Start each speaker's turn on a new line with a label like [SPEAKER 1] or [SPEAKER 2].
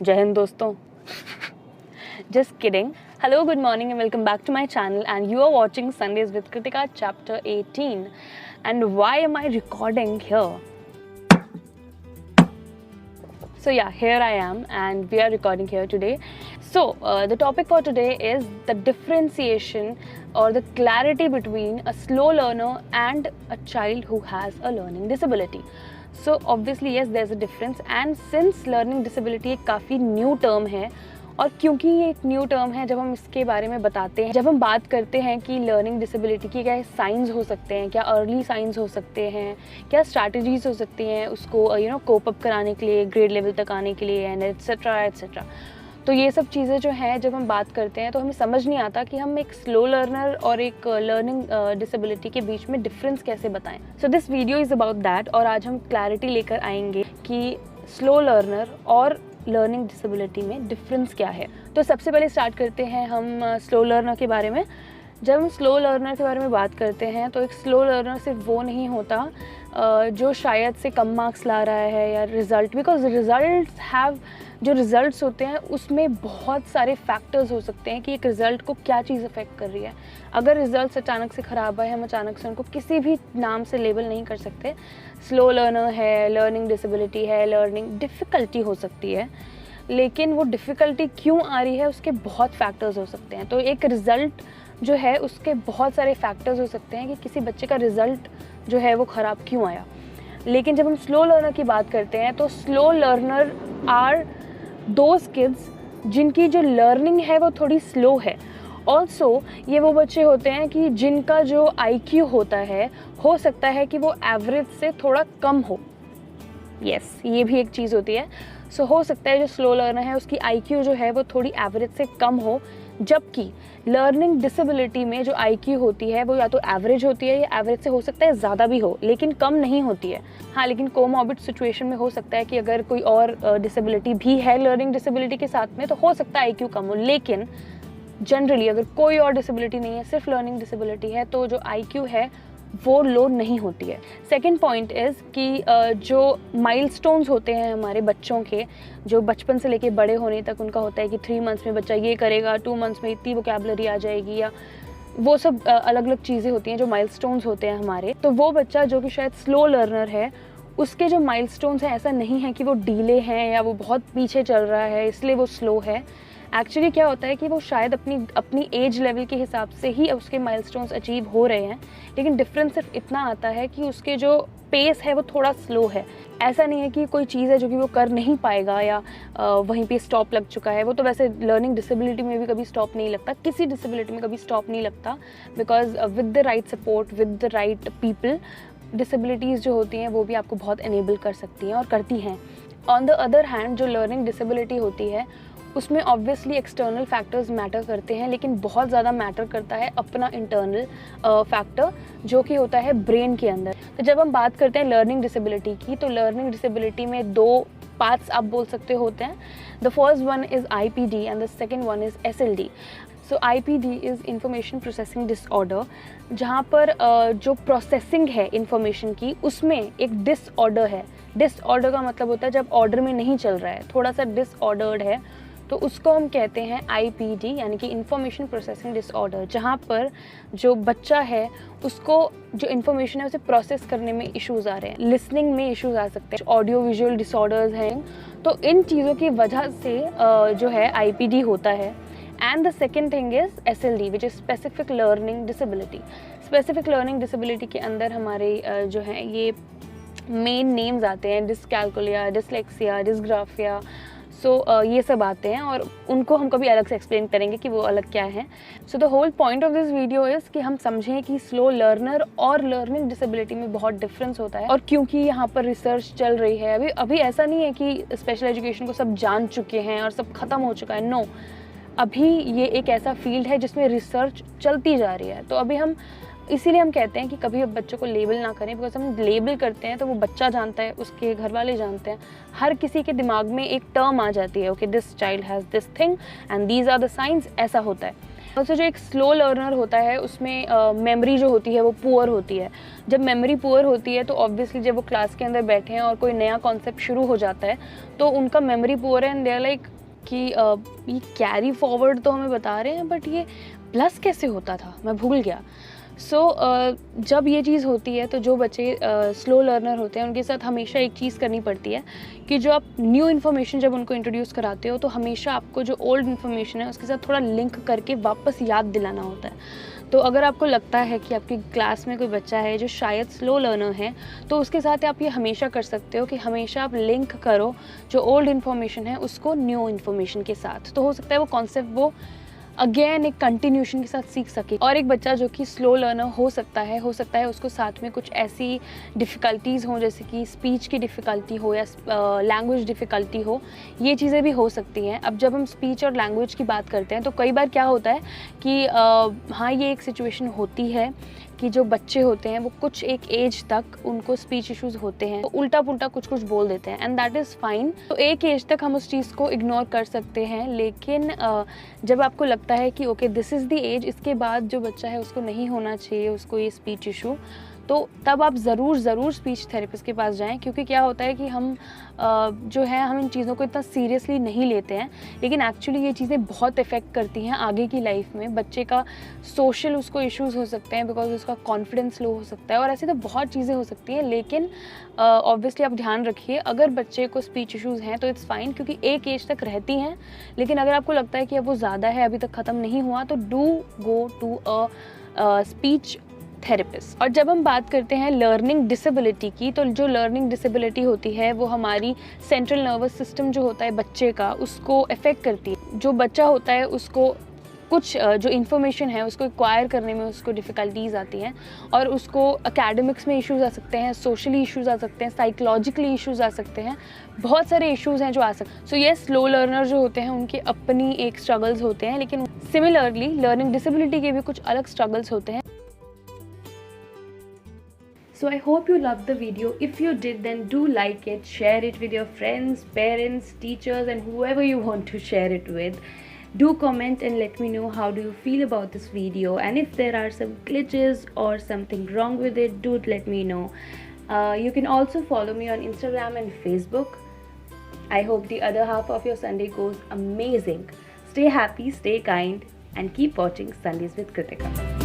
[SPEAKER 1] जय हिंद दोस्तों. Just kidding. Hello, good morning and welcome back to my channel, and you are watching Sundays with Kritika chapter 18. And why am I recording here? So yeah, here I am and we are recording here today. So the topic for today is the differentiation or the clarity between a slow learner and a child who has a learning disability. So obviously yes, there's a difference, and since learning disability एक काफ़ी new term है, और क्योंकि ये एक new term है, जब हम इसके बारे में बताते हैं, जब हम बात करते हैं कि लर्निंग डिसेबिलिटी के क्या साइंस हो सकते हैं, क्या अर्ली साइंस हो सकते हैं, क्या स्ट्रैटेजीज हो सकती हैं उसको कोप अप कराने के लिए, ग्रेड लेवल तक आने के लिए, एंड एट्सेट्रा एट्सेट्रा. तो ये सब चीज़ें जो हैं जब हम बात करते हैं तो हमें समझ नहीं आता कि हम एक स्लो लर्नर और एक लर्निंग डिसेबिलिटी के बीच में डिफरेंस कैसे बताएं. So this video is about that, और आज हम क्लैरिटी लेकर आएंगे कि स्लो लर्नर और लर्निंग डिसेबिलिटी में डिफरेंस क्या है. तो सबसे पहले स्टार्ट करते हैं हम स्लो लर्नर के बारे में. जब हम स्लो लर्नर के बारे में बात करते हैं तो एक स्लो लर्नर सिर्फ वो नहीं होता जो शायद से कम मार्क्स ला रहा है या रिज़ल्ट, बिकॉज रिज़ल्ट्स हैव, जो रिज़ल्ट्स होते हैं उसमें बहुत सारे फैक्टर्स हो सकते हैं कि एक रिज़ल्ट को क्या चीज़ अफेक्ट कर रही है. अगर रिज़ल्ट अचानक से ख़राब है, हम अचानक से उनको किसी भी नाम से लेबल नहीं कर सकते. स्लो लर्नर है, लर्निंग डिसेबिलिटी है, लर्निंग डिफ़िकल्टी हो सकती है, लेकिन वो डिफ़िकल्टी क्यों आ रही है उसके बहुत फैक्टर्स हो सकते हैं. तो एक रिज़ल्ट जो है उसके बहुत सारे फैक्टर्स हो सकते हैं कि किसी बच्चे का रिज़ल्ट जो है वो ख़राब क्यों आया. लेकिन जब हम स्लो लर्नर की बात करते हैं तो slow learner are those kids जिनकी जो लर्निंग है वो थोड़ी स्लो है. ऑल्सो ये वो बच्चे होते हैं कि जिनका जो IQ होता है, हो सकता है कि वो एवरेज से थोड़ा कम हो. यस, ये भी एक चीज़ होती है. सो हो सकता है जो स्लो लर्नर है उसकी IQ जो है वो थोड़ी एवरेज से कम हो, जबकि लर्निंग डिसेबिलिटी में जो IQ होती है वो या तो एवरेज होती है या एवरेज से हो सकता है ज़्यादा भी हो, लेकिन कम नहीं होती है. हाँ, लेकिन कोमॉर्बिड सिचुएशन में हो सकता है कि अगर कोई और डिसेबिलिटी भी है लर्निंग डिसेबिलिटी के साथ में तो हो सकता है IQ कम हो. लेकिन जनरली अगर कोई और डिसेबिलिटी नहीं है, सिर्फ लर्निंग डिसेबिलिटी है, तो जो IQ है वो लो नहीं होती है. सेकेंड पॉइंट इज़ कि जो माइलस्टोन्स होते हैं हमारे बच्चों के, जो बचपन से लेके बड़े होने तक उनका होता है कि 3 मंथ्स में बच्चा ये करेगा, 2 मंथ्स में इतनी वोकैबुलरी आ जाएगी, या वो सब अलग अलग चीज़ें होती हैं जो माइलस्टोन्स होते हैं हमारे. तो वो बच्चा जो कि शायद स्लो लर्नर है, उसके जो माइलस्टोन्स हैं ऐसा नहीं है कि वो डीले हैं या वो बहुत पीछे चल रहा है इसलिए वो स्लो है. एक्चुअली क्या होता है कि वो शायद अपनी एज लेवल के हिसाब से ही उसके माइलस्टोन्स अचीव हो रहे हैं, लेकिन डिफरेंस सिर्फ इतना आता है कि उसके जो पेस है वो थोड़ा स्लो है. ऐसा नहीं है कि कोई चीज़ है जो कि वो कर नहीं पाएगा या वहीं पे स्टॉप लग चुका है. वो तो वैसे लर्निंग डिसेबिलिटी में भी कभी स्टॉप नहीं लगता, किसी डिसेबिलिटी में कभी स्टॉप नहीं लगता, because with the right support, with the right people, disabilities जो होती हैं वो भी आपको बहुत इनेबल कर सकती हैं और करती हैं. ऑन द अदर हैंड जो लर्निंग डिसेबिलिटी होती है उसमें ऑब्वियसली एक्सटर्नल फैक्टर्स मैटर करते हैं, लेकिन बहुत ज़्यादा मैटर करता है अपना इंटरनल फैक्टर जो कि होता है ब्रेन के अंदर. तो जब हम बात करते हैं लर्निंग डिसेबिलिटी की, तो लर्निंग डिसेबिलिटी में 2 पार्ट्स आप बोल सकते होते हैं. The first one is IPD and the second one is SLD. So IPD is information processing disorder, जहाँ पर जो प्रोसेसिंग है इंफॉर्मेशन की उसमें एक डिसऑर्डर है. डिसऑर्डर का मतलब होता है जब ऑर्डर में नहीं चल रहा है, थोड़ा सा डिसऑर्डर्ड है, तो उसको हम कहते हैं IPD, यानी कि इंफॉर्मेशन प्रोसेसिंग डिसऑर्डर, जहाँ पर जो बच्चा है उसको जो इन्फॉर्मेशन है उसे प्रोसेस करने में इश्यूज़ आ रहे हैं, लिसनिंग में इश्यूज़ आ सकते हैं, ऑडियो विजुअल डिसऑर्डर्स हैं. तो इन चीज़ों की वजह से जो है IPD होता है. And the second thing is SLD, which is specific learning disability. Specific learning disability के अंदर हमारे जो हैं ये मेन नेम्स आते हैं, डिसकैल्कुलिया, डिसलेक्सिया, डिसग्राफिया. सो ये सब आते हैं और उनको हम कभी अलग से एक्सप्लेन करेंगे कि वो अलग क्या है. So the whole point of this video is कि हम समझें कि स्लो लर्नर और लर्निंग डिसेबिलिटी में बहुत डिफरेंस होता है. और क्योंकि यहाँ पर रिसर्च चल रही है, अभी ऐसा नहीं है कि स्पेशल एजुकेशन को सब जान चुके हैं और सब खत्म हो चुका है. नो, अभी ये एक ऐसा फील्ड है जिसमें रिसर्च चलती जा रही है. तो अभी हम इसीलिए हम कहते हैं कि कभी अब बच्चों को लेबल ना करें, बिकॉज हम लेबल करते हैं तो वो बच्चा जानता है, उसके घर वाले जानते हैं, हर किसी के दिमाग में एक टर्म आ जाती है, okay this child has this thing and these are the science, ऐसा होता है. तो जो एक स्लो लर्नर होता है उसमें मेमोरी जो होती है वो पुअर होती है. जब मेमोरी पुअर होती है तो ऑब्वियसली जब वो क्लास के अंदर बैठे हैं और कोई नया कॉन्सेप्ट शुरू हो जाता है तो उनका मेमोरी पुअर है एंड दे आर लाइक कि ये कैरी फॉरवर्ड तो हमें बता रहे हैं बट ये प्लस कैसे होता था, मैं भूल गया। सो जब ये चीज़ होती है तो जो बच्चे स्लो लर्नर होते हैं उनके साथ हमेशा एक चीज़ करनी पड़ती है कि जो आप न्यू इन्फॉर्मेशन जब उनको इंट्रोड्यूस कराते हो तो हमेशा आपको जो ओल्ड इन्फॉर्मेशन है उसके साथ थोड़ा लिंक करके वापस याद दिलाना होता है। तो अगर आपको लगता है कि आपकी क्लास में कोई बच्चा है जो शायद स्लो लर्नर है, तो उसके साथ आप ये हमेशा कर सकते हो कि हमेशा आप लिंक करो जो ओल्ड इन्फॉर्मेशन है उसको न्यू इन्फॉर्मेशन के साथ। तो हो सकता है वो कॉन्सेप्ट वो अगेन एक कंटिन्यूशन के साथ सीख सके। और एक बच्चा जो कि स्लो लर्नर हो सकता है उसको साथ में कुछ ऐसी डिफ़िकल्टीज़ हों जैसे कि स्पीच की डिफ़िकल्टी हो या लैंग्वेज डिफ़िकल्टी हो, ये चीज़ें भी हो सकती हैं। अब जब हम स्पीच और लैंग्वेज की बात करते हैं तो कई बार क्या होता है कि हाँ, ये एक सिचुएशन होती है कि जो बच्चे होते हैं वो कुछ एक एज तक उनको स्पीच इश्यूज़ होते हैं, तो उल्टा पुल्टा कुछ कुछ बोल देते हैं, एंड दैट इज़ फाइन। तो एक एज तक हम उस चीज़ को इग्नोर कर सकते हैं, लेकिन जब आपको लगता है कि okay this is the age, इसके बाद जो बच्चा है उसको नहीं होना चाहिए उसको ये स्पीच इशू, तो तब आप ज़रूर स्पीच थेरेपिस्ट के पास जाएं। क्योंकि क्या होता है कि हम जो है हम इन चीज़ों को इतना सीरियसली नहीं लेते हैं, लेकिन एक्चुअली ये चीज़ें बहुत इफ़ेक्ट करती हैं आगे की लाइफ में। बच्चे का सोशल उसको इश्यूज़ हो सकते हैं बिकॉज उसका कॉन्फिडेंस लो हो सकता है और ऐसी तो बहुत चीज़ें हो सकती हैं। लेकिन ऑब्वियसली आप ध्यान रखिए, अगर बच्चे को स्पीच इश्यूज़ हैं तो इट्स फाइन, क्योंकि एक एज तक रहती हैं। लेकिन अगर आपको लगता है कि अब वो ज़्यादा है, अभी तक ख़त्म नहीं हुआ, तो do go to a speech therapist. और जब हम बात करते हैं लर्निंग डिसेबिलिटी की, तो जो लर्निंग डिसेबिलिटी होती है वो हमारी सेंट्रल नर्वस सिस्टम जो होता है बच्चे का, उसको अफेक्ट करती है। जो बच्चा होता है उसको कुछ जो इन्फॉर्मेशन है उसको एक्वायर करने में उसको डिफ़िकल्टीज़ आती हैं और उसको एकेडमिक्स में इश्यूज़ आ सकते हैं, सोशली इश्यूज़ आ सकते हैं, साइकोलॉजिकली इश्यूज़ आ सकते हैं, बहुत सारे इश्यूज़ हैं जो आ सकते हैं। सो ये स्लो लर्नर जो होते हैं उनके अपनी एक स्ट्रगल्स होते हैं, लेकिन सिमिलरली लर्निंग डिसेबिलिटी के भी कुछ अलग स्ट्रगल्स होते हैं। So I hope you loved the video. If you did, then do like it, share it with your friends, parents, teachers, and whoever you want to share it with. Do comment and let me know how do you feel about this video, and if there are some glitches or something wrong with it, do let me know. You can also follow me on Instagram and Facebook. I hope the other half of your Sunday goes amazing. Stay happy, stay kind, and keep watching Sundays with Kritika.